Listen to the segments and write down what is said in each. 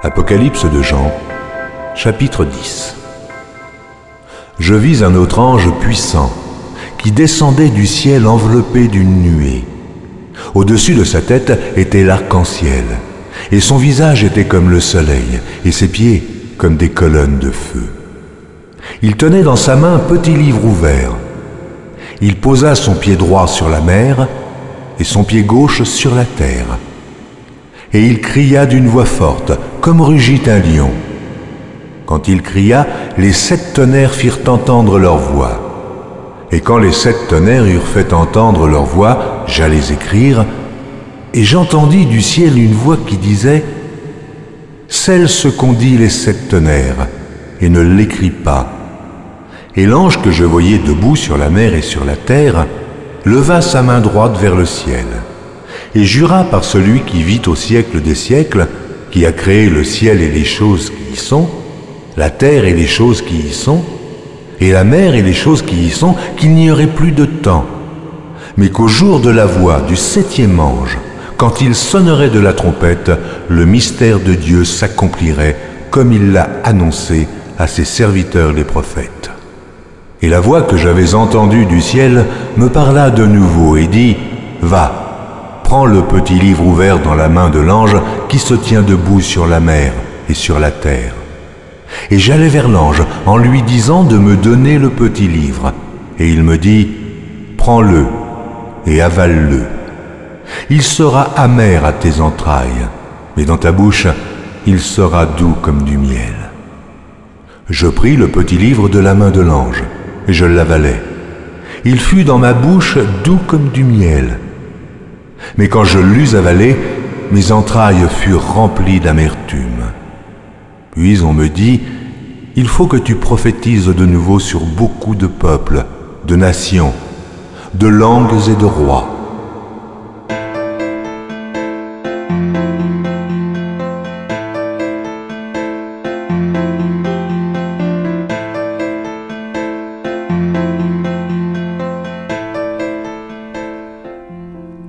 Apocalypse de Jean, chapitre 10. Je vis un autre ange puissant qui descendait du ciel enveloppé d'une nuée. Au-dessus de sa tête était l'arc-en-ciel, et son visage était comme le soleil, et ses pieds comme des colonnes de feu. Il tenait dans sa main un petit livre ouvert. Il posa son pied droit sur la mer et son pied gauche sur la terre. Et il cria d'une voix forte, comme rugit un lion. Quand il cria, les 7 tonnerres firent entendre leur voix. Et quand les 7 tonnerres eurent fait entendre leur voix, j'allais écrire, et j'entendis du ciel une voix qui disait « Scelle ce qu'ont dit les 7 tonnerres, et ne l'écris pas. » Et l'ange que je voyais debout sur la mer et sur la terre leva sa main droite vers le ciel, et jura par celui qui vit au siècle des siècles, qui a créé le ciel et les choses qui y sont, la terre et les choses qui y sont, et la mer et les choses qui y sont, qu'il n'y aurait plus de temps, mais qu'au jour de la voix du 7e ange, quand il sonnerait de la trompette, le mystère de Dieu s'accomplirait comme il l'a annoncé à ses serviteurs les prophètes. Et la voix que j'avais entendue du ciel me parla de nouveau et dit « Va, prends le petit livre ouvert dans la main de l'ange qui se tient debout sur la mer et sur la terre. » Et j'allai vers l'ange en lui disant de me donner le petit livre. Et il me dit « Prends-le et avale-le. Il sera amer à tes entrailles, mais dans ta bouche, il sera doux comme du miel. » Je pris le petit livre de la main de l'ange, et je l'avalai. Il fut dans ma bouche doux comme du miel. Mais quand je l'eus avalé, mes entrailles furent remplies d'amertume. Puis on me dit, « Il faut que tu prophétises de nouveau sur beaucoup de peuples, de nations, de langues et de rois. »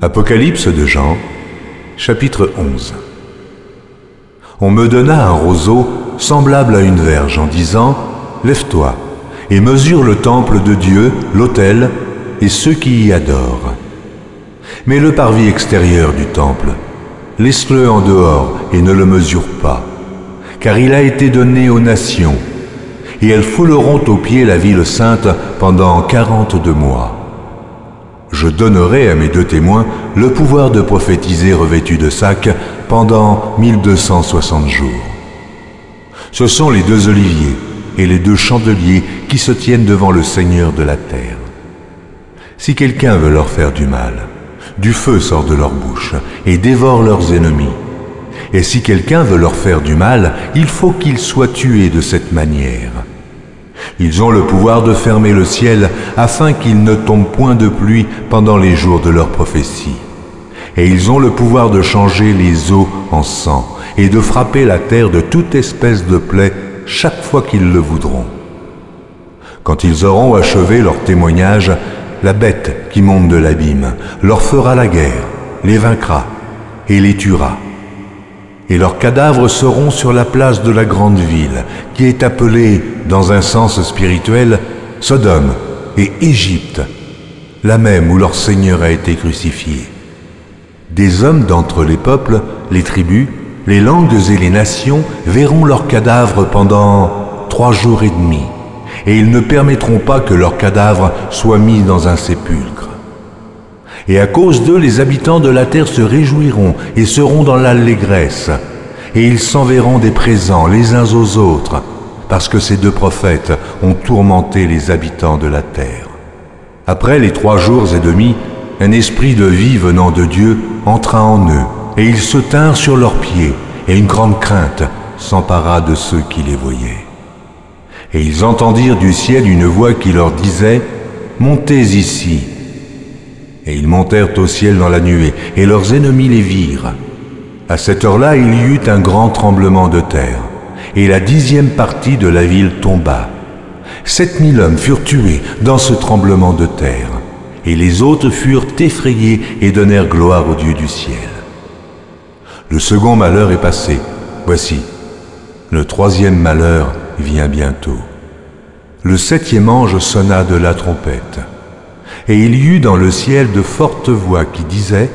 Apocalypse de Jean, chapitre 11. On me donna un roseau semblable à une verge en disant « Lève-toi et mesure le temple de Dieu, l'autel et ceux qui y adorent. Mais le parvis extérieur du temple, laisse-le en dehors et ne le mesure pas, car il a été donné aux nations, et elles fouleront aux pieds la ville sainte pendant 42 mois. Je donnerai à mes 2 témoins le pouvoir de prophétiser revêtus de sacs pendant 1260 jours. Ce sont les 2 oliviers et les 2 chandeliers qui se tiennent devant le Seigneur de la terre. Si quelqu'un veut leur faire du mal, du feu sort de leur bouche et dévore leurs ennemis. Et si quelqu'un veut leur faire du mal, il faut qu'ils soient tués de cette manière. Ils ont le pouvoir de fermer le ciel afin qu'il ne tombe point de pluie pendant les jours de leur prophétie. Et ils ont le pouvoir de changer les eaux en sang et de frapper la terre de toute espèce de plaie chaque fois qu'ils le voudront. Quand ils auront achevé leur témoignage, la bête qui monte de l'abîme leur fera la guerre, les vaincra et les tuera. Et leurs cadavres seront sur la place de la grande ville, qui est appelée, dans un sens spirituel, Sodome et Égypte, la même où leur Seigneur a été crucifié. Des hommes d'entre les peuples, les tribus, les langues et les nations verront leurs cadavres pendant 3 jours et demi, et ils ne permettront pas que leurs cadavres soient mis dans un sépulcre. Et à cause d'eux, les habitants de la terre se réjouiront et seront dans l'allégresse. Et ils s'enverront des présents les uns aux autres, parce que ces 2 prophètes ont tourmenté les habitants de la terre. Après les 3 jours et demi, un esprit de vie venant de Dieu entra en eux, et ils se tinrent sur leurs pieds, et une grande crainte s'empara de ceux qui les voyaient. Et ils entendirent du ciel une voix qui leur disait « Montez ici !» Et ils montèrent au ciel dans la nuée, et leurs ennemis les virent. À cette heure-là, il y eut un grand tremblement de terre, et la 10e partie de la ville tomba. 7000 hommes furent tués dans ce tremblement de terre, et les autres furent effrayés et donnèrent gloire au Dieu du ciel. Le second malheur est passé. Voici, Le troisième malheur vient bientôt. Le septième ange sonna de la trompette, et il y eut dans le ciel de fortes voix qui disaient :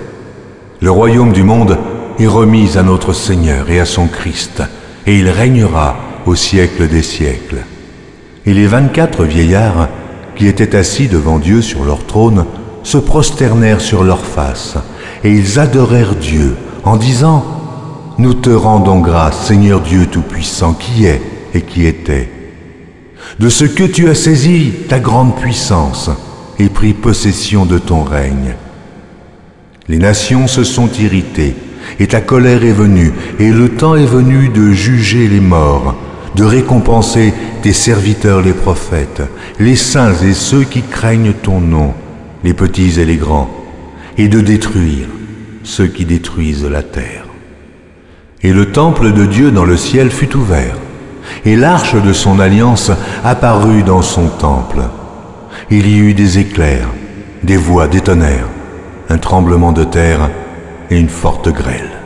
Le royaume du monde est remis à notre Seigneur et à son Christ, et il régnera au siècle des siècles. Et les 24 vieillards qui étaient assis devant Dieu sur leur trône se prosternèrent sur leurs faces, et ils adorèrent Dieu en disant : Nous te rendons grâce, Seigneur Dieu Tout-Puissant, qui est et qui était, de ce que tu as saisi ta grande puissance et pris possession de ton règne. Les nations se sont irritées, et ta colère est venue, et le temps est venu de juger les morts, de récompenser tes serviteurs les prophètes, les saints et ceux qui craignent ton nom, les petits et les grands, et de détruire ceux qui détruisent la terre. Et le temple de Dieu dans le ciel fut ouvert, et l'arche de son alliance apparut dans son temple. Il y eut des éclairs, des voix, des tonnerres, un tremblement de terre et une forte grêle.